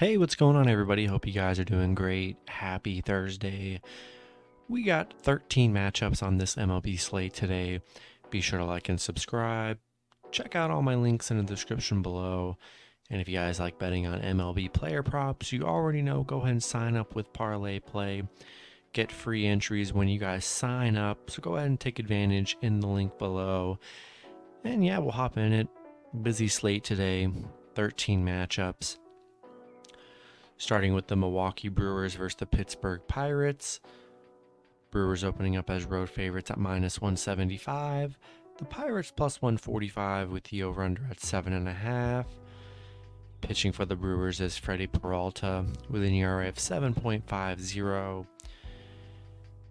Hey, what's going on, everybody? Hope you guys are doing great. Happy Thursday. We got 13 matchups on this MLB slate today. Be sure to like and subscribe. Check out all my links in the description below. And if you guys like betting on MLB player props, you already know, go ahead and sign up with Parlay Play. Get free entries when you guys sign up. So go ahead and take advantage in the link below. And yeah, we'll hop in it. Busy slate today, 13 matchups. Starting with the Milwaukee Brewers versus the Pittsburgh Pirates. Brewers opening up as road favorites at minus 175. The Pirates plus 145 with the over-under at 7.5. Pitching for the Brewers is Freddie Peralta with an ERA of 7.50.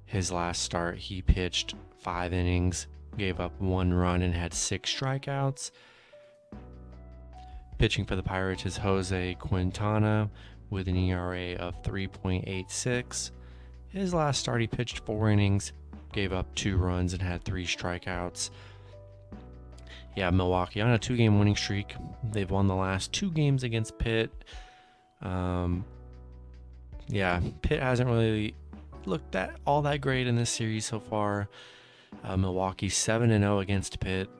His last start, he pitched 5 innings, gave up 1 run, and had 6 strikeouts. Pitching for the Pirates is Jose Quintana with an ERA of 3.86. His last start, he pitched 4 innings, gave up 2 runs, and had 3 strikeouts. Yeah, Milwaukee on a 2-game winning streak. They've won the last 2 games against Pitt. Pitt hasn't really looked all that great in this series so far. Milwaukee 7-0 against Pitt,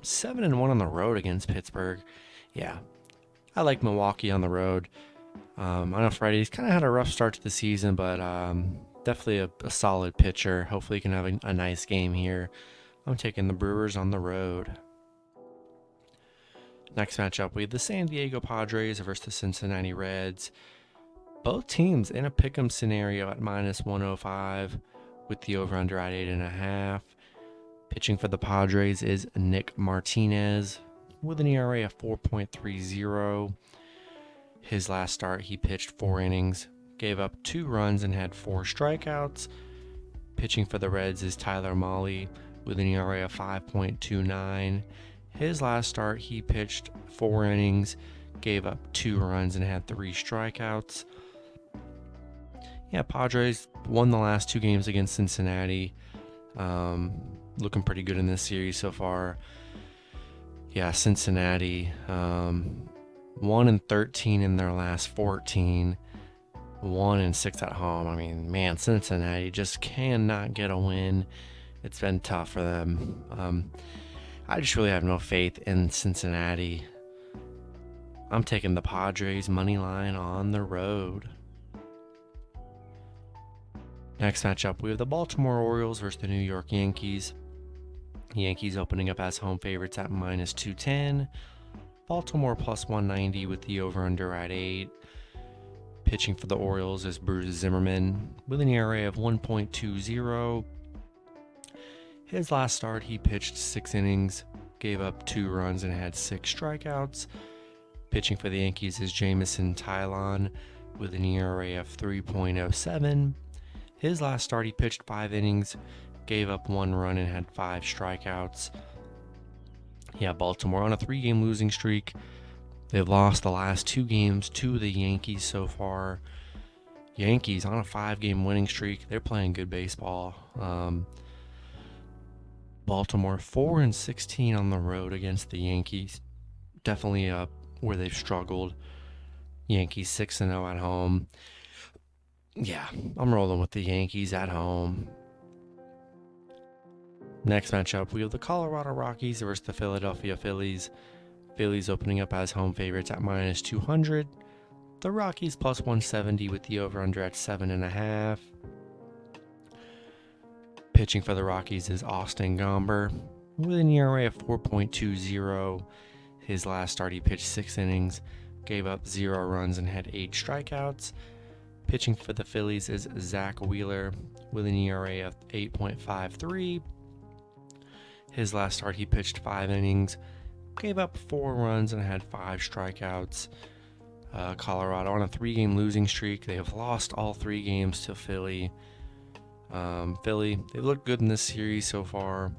7-1 on the road against Pittsburgh. Yeah, I like Milwaukee on the road. I know Freddie's kind of had a rough start to the season, but definitely a solid pitcher. Hopefully he can have a nice game here. I'm taking the Brewers on the road. Next matchup, we have the San Diego Padres versus the Cincinnati Reds. Both teams in a pick'em scenario at minus 105 with the over-under at 8.5. Pitching for the Padres is Nick Martinez with an ERA of 4.30. His last start, he pitched 4 innings, gave up 2 runs, and had 4 strikeouts. Pitching for the Reds is Tyler Mahle with an ERA of 5.29. His last start, he pitched 4 innings, gave up 2 runs, and had 3 strikeouts. Yeah, Padres won the last 2 games against Cincinnati. Looking pretty good in this series so far. Yeah, Cincinnati 1-13 in their last 14, 1-6 at home. I mean, man, Cincinnati just cannot get a win. It's been tough for them. I just really have no faith in Cincinnati. I'm taking the Padres money line on the road. Next matchup, we have the Baltimore Orioles versus the New York Yankees. Yankees opening up as home favorites at minus 210. Baltimore plus 190 with the over-under at 8. Pitching for the Orioles is Bruce Zimmerman with an ERA of 1.20. His last start, he pitched 6 innings, gave up 2 runs, and had 6 strikeouts. Pitching for the Yankees is Jamison Tylon with an ERA of 3.07. His last start, he pitched 5 innings, gave up 1 run, and had 5 strikeouts. Yeah, Baltimore on a 3-game losing streak. They've lost the last 2 games to the Yankees so far. Yankees on a 5-game winning streak. They're playing good baseball. Baltimore 4-16 on the road against the Yankees. Definitely where they've struggled. Yankees 6-0 at home. Yeah, I'm rolling with the Yankees at home. Next matchup, we have the Colorado Rockies versus the Philadelphia Phillies. Phillies opening up as home favorites at minus 200. The Rockies plus 170 with the over-under at 7.5. Pitching for the Rockies is Austin Gomber with an ERA of 4.20. His last start, he pitched 6 innings, gave up 0 runs, and had 8 strikeouts. Pitching for the Phillies is Zach Wheeler with an ERA of 8.53. His last start, he pitched 5 innings, gave up 4 runs, and had 5 strikeouts. Colorado on a 3-game losing streak. They have lost all 3 games to Philly. Philly, they look good in this series so far.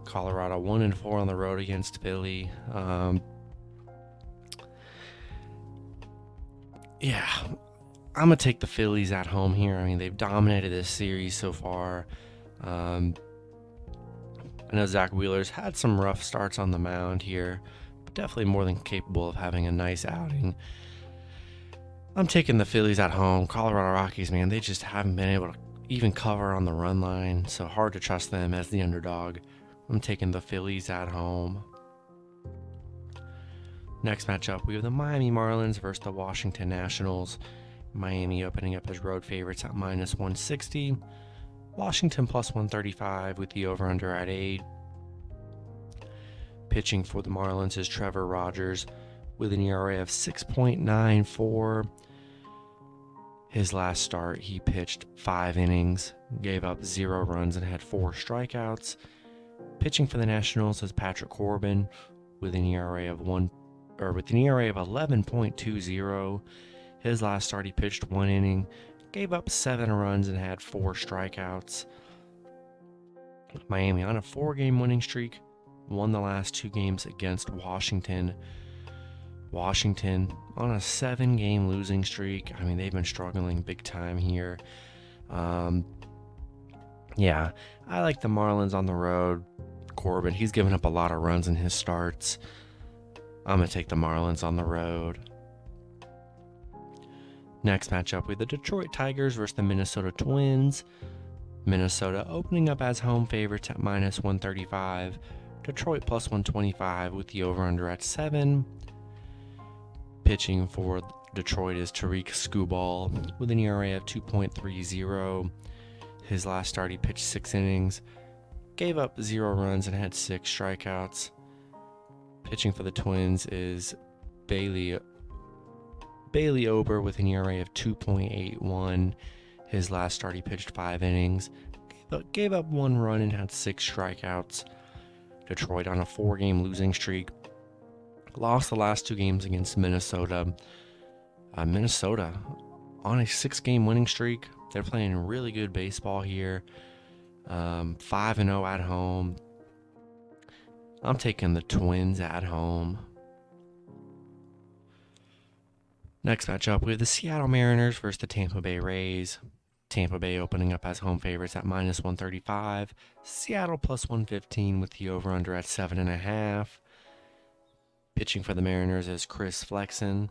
Colorado 1-4 on the road against Philly. Yeah, I'm going to take the Phillies at home here. I mean, they've dominated this series so far. I know Zach Wheeler's had some rough starts on the mound here, but definitely more than capable of having a nice outing. I'm taking the Phillies at home. Colorado Rockies, man, they just haven't been able to even cover on the run line, so hard to trust them as the underdog. I'm taking the Phillies at home. Next matchup, we have the Miami Marlins versus the Washington Nationals. Miami opening up as road favorites at minus 160. Washington plus 135 with the over-under at 8. Pitching for the Marlins is Trevor Rogers with an ERA of 6.94. His last start, he pitched 5 innings, gave up 0 runs, and had 4 strikeouts. Pitching for the Nationals is Patrick Corbin with an ERA of 11.20. His last start, he pitched 1 inning, gave up 7 runs, and had 4 strikeouts. Miami on a 4-game winning streak, won the last 2 games against Washington. Washington on a 7-game losing streak. I mean, they've been struggling big time here. Yeah, I like the Marlins on the road. Corbin, he's given up a lot of runs in his starts. I'm going to take the Marlins on the road. Next matchup, we have the Detroit Tigers versus the Minnesota Twins. Minnesota opening up as home favorites at minus 135. Detroit plus 125 with the over-under at 7. Pitching for Detroit is Tariq Skubal with an ERA of 2.30. His last start, he pitched 6 innings, gave up 0 runs, and had 6 strikeouts. Pitching for the Twins is Bailey Ober with an ERA of 2.81. His last start, he pitched 5 innings, gave up 1 run, and had 6 strikeouts. Detroit on a 4-game losing streak. Lost the last 2 games against Minnesota. Minnesota on a 6-game winning streak. They're playing really good baseball here. 5-0 at home. I'm taking the Twins at home. Next matchup, we have the Seattle Mariners versus the Tampa Bay Rays. Tampa Bay opening up as home favorites at minus 135. Seattle plus 115 with the over-under at 7.5. Pitching for the Mariners is Chris Flexen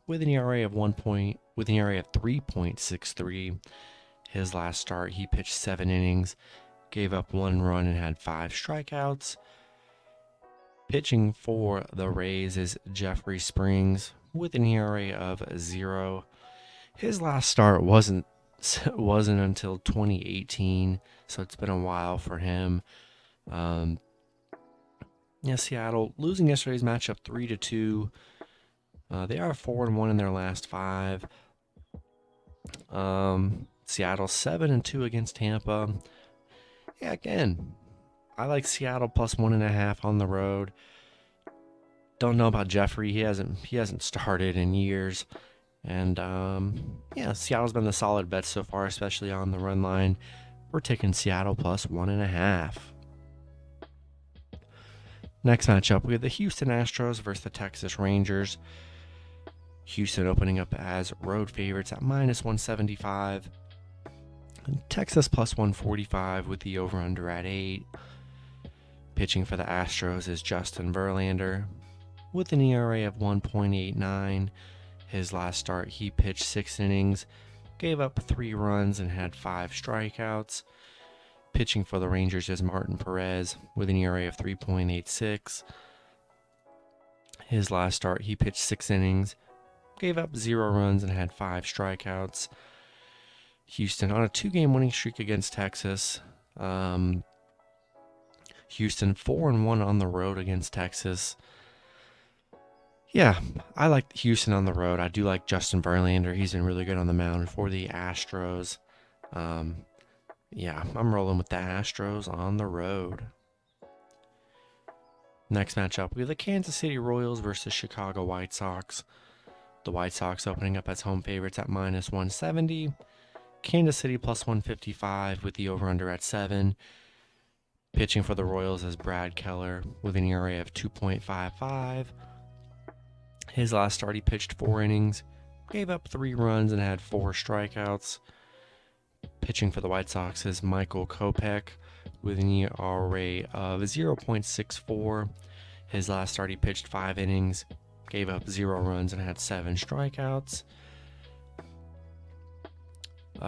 with an ERA of 3.63. His last start, he pitched 7 innings, gave up 1 run, and had 5 strikeouts. Pitching for the Rays is Jeffrey Springs with an ERA of 0. His last start wasn't until 2018, so it's been a while for him. Seattle losing yesterday's matchup 3-2. They are 4-1 in their last 5. Seattle 7-2 against Tampa. Yeah, again, I like Seattle plus 1.5 on the road. Don't know about Jeffrey. He hasn't started in years. And Seattle's been the solid bet so far, especially on the run line. We're taking Seattle plus 1.5. Next matchup, we have the Houston Astros versus the Texas Rangers. Houston opening up as road favorites at minus 175. And Texas plus 145 with the over-under at 8. Pitching for the Astros is Justin Verlander with an ERA of 1.89. His last start, he pitched 6 innings, gave up 3 runs, and had 5 strikeouts. Pitching for the Rangers is Martin Perez with an ERA of 3.86. His last start, he pitched 6 innings, gave up 0 runs, and had 5 strikeouts. Houston on a 2-game winning streak against Texas. Houston 4-1 on the road against Texas. Yeah, I like Houston on the road. I do like Justin Verlander. He's been really good on the mound for the Astros. I'm rolling with the Astros on the road. Next matchup, we have the Kansas City Royals versus Chicago White Sox. The White Sox opening up as home favorites at minus 170. Kansas City plus 155 with the over-under at 7. Pitching for the Royals is Brad Keller with an ERA of 2.55. His last start, he pitched 4 innings, gave up 3 runs, and had 4 strikeouts. Pitching for the White Sox is Michael Kopech with an ERA of 0.64. His last start, he pitched 5 innings, gave up 0 runs, and had 7 strikeouts.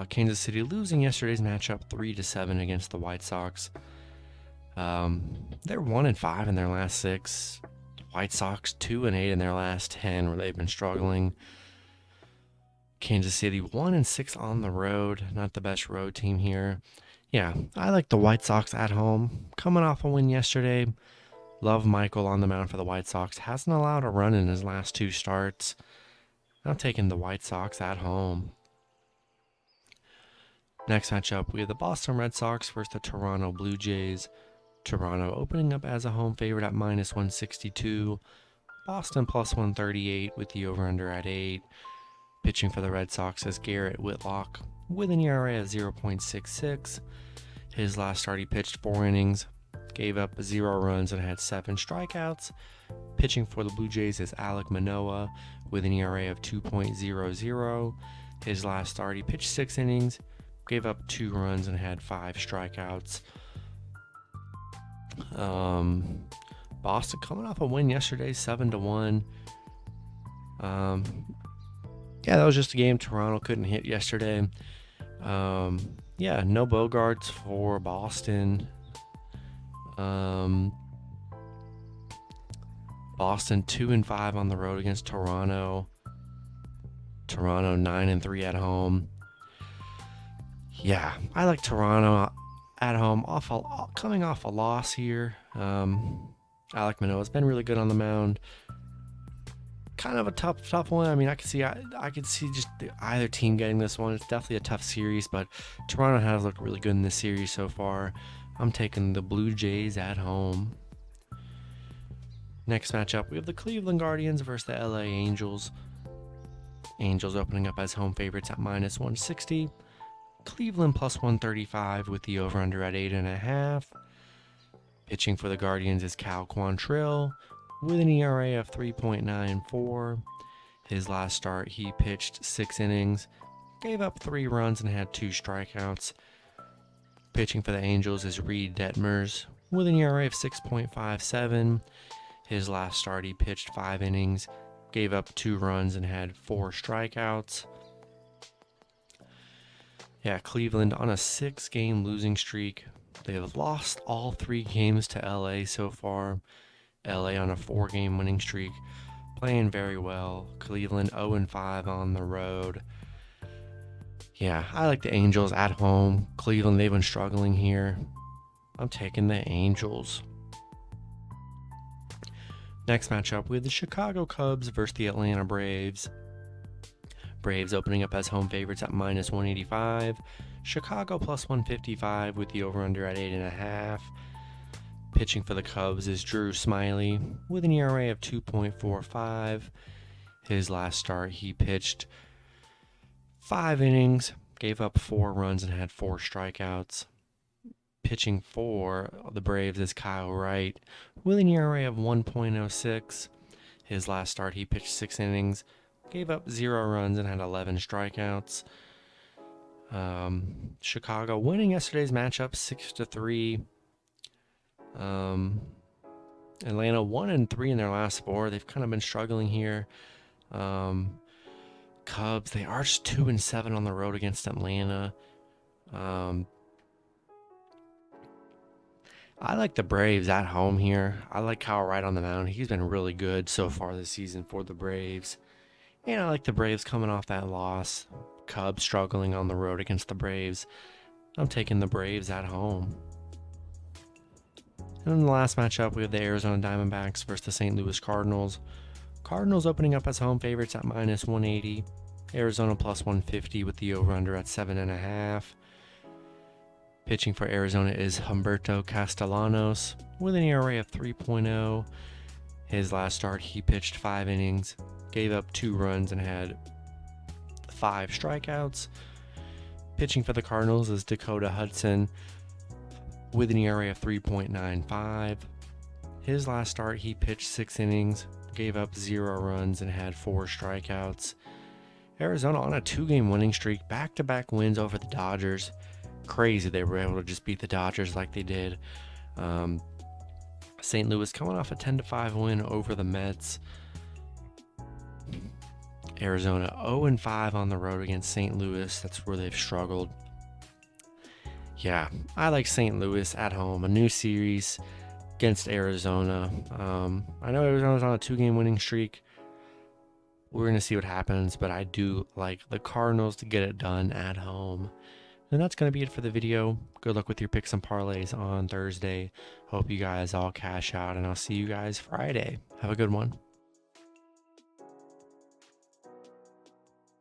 Kansas City losing yesterday's matchup 3-7 against the White Sox. They're 1-5 in their last 6. White Sox 2-8 in their last 10, where they've been struggling. Kansas City 1-6 on the road. Not the best road team here. Yeah, I like the White Sox at home. Coming off a win yesterday. Love Michael on the mound for the White Sox. Hasn't allowed a run in his last 2 starts. I'm taking the White Sox at home. Next matchup, we have the Boston Red Sox versus the Toronto Blue Jays. Toronto opening up as a home favorite at -162. Boston +138 with the over-under at 8. Pitching for the Red Sox is Garrett Whitlock with an ERA of 0.66. His last start he pitched 4 innings, gave up 0 runs and had 7 strikeouts. Pitching for the Blue Jays is Alek Manoah with an ERA of 2.00. His last start he pitched 6 innings, gave up 2 runs and had 5 strikeouts. Boston coming off a win yesterday, 7-1. Yeah, that was just a game Toronto couldn't hit yesterday. Yeah, no Bogarts for Boston. Boston 2-5 on the road against Toronto. Toronto 9-3 at home. Yeah, I like Toronto at home, coming off a loss here. Alek Manoah's been really good on the mound. Kind of a tough one. I mean, I could see just either team getting this one. It's definitely a tough series, but Toronto has looked really good in this series so far. I'm taking the Blue Jays at home. Next matchup, we have the Cleveland Guardians versus the LA Angels. Angels opening up as home favorites at -160. Cleveland +135 with the over-under at 8.5. Pitching for the Guardians is Cal Quantrill with an ERA of 3.94. His last start, he pitched 6 innings, gave up 3 runs and had 2 strikeouts. Pitching for the Angels is Reed Detmers with an ERA of 6.57. His last start, he pitched 5 innings, gave up 2 runs and had 4 strikeouts. Yeah, Cleveland on a 6-game losing streak. They have lost all 3 games to LA so far. LA on a 4-game winning streak, playing very well. Cleveland 0-5 on the road. Yeah, I like the Angels at home. Cleveland, they've been struggling here. I'm taking the Angels. Next matchup, we have the Chicago Cubs versus the Atlanta Braves. Braves opening up as home favorites at -185. Chicago +155 with the over-under at 8.5. Pitching for the Cubs is Drew Smyly with an ERA of 2.45. His last start, he pitched 5 innings, gave up 4 runs and had 4 strikeouts. Pitching for the Braves is Kyle Wright with an ERA of 1.06. His last start, he pitched 6 innings, gave up 0 runs and had 11 strikeouts. Chicago winning yesterday's matchup 6-3. Atlanta 1-3 in their last 4. They've kind of been struggling here. Cubs, they are just 2-7 on the road against Atlanta. I like the Braves at home here. I like Kyle Wright on the mound. He's been really good so far this season for the Braves. And I like the Braves coming off that loss. Cubs struggling on the road against the Braves. I'm taking the Braves at home. And in the last matchup, we have the Arizona Diamondbacks versus the St. Louis Cardinals. Cardinals opening up as home favorites at -180. Arizona +150 with the over-under at 7.5. Pitching for Arizona is Humberto Castellanos with an ERA of 3.0. His last start, he pitched 5 innings, gave up 2 runs and had 5 strikeouts. Pitching for the Cardinals is Dakota Hudson with an ERA of 3.95. His last start, he pitched 6 innings, gave up 0 runs and had 4 strikeouts. Arizona on a 2-game winning streak, back-to-back wins over the Dodgers. Crazy they were able to just beat the Dodgers like they did. St. Louis coming off a 10-5 win over the Mets. Arizona 0-5 on the road against St. Louis. That's where they've struggled. Yeah, I like St. Louis at home. A new series against Arizona. I know Arizona's on a 2-game winning streak. We're going to see what happens, but I do like the Cardinals to get it done at home. And that's going to be it for the video. Good luck with your picks and parlays on Thursday. Hope you guys all cash out, and I'll see you guys Friday. Have a good one.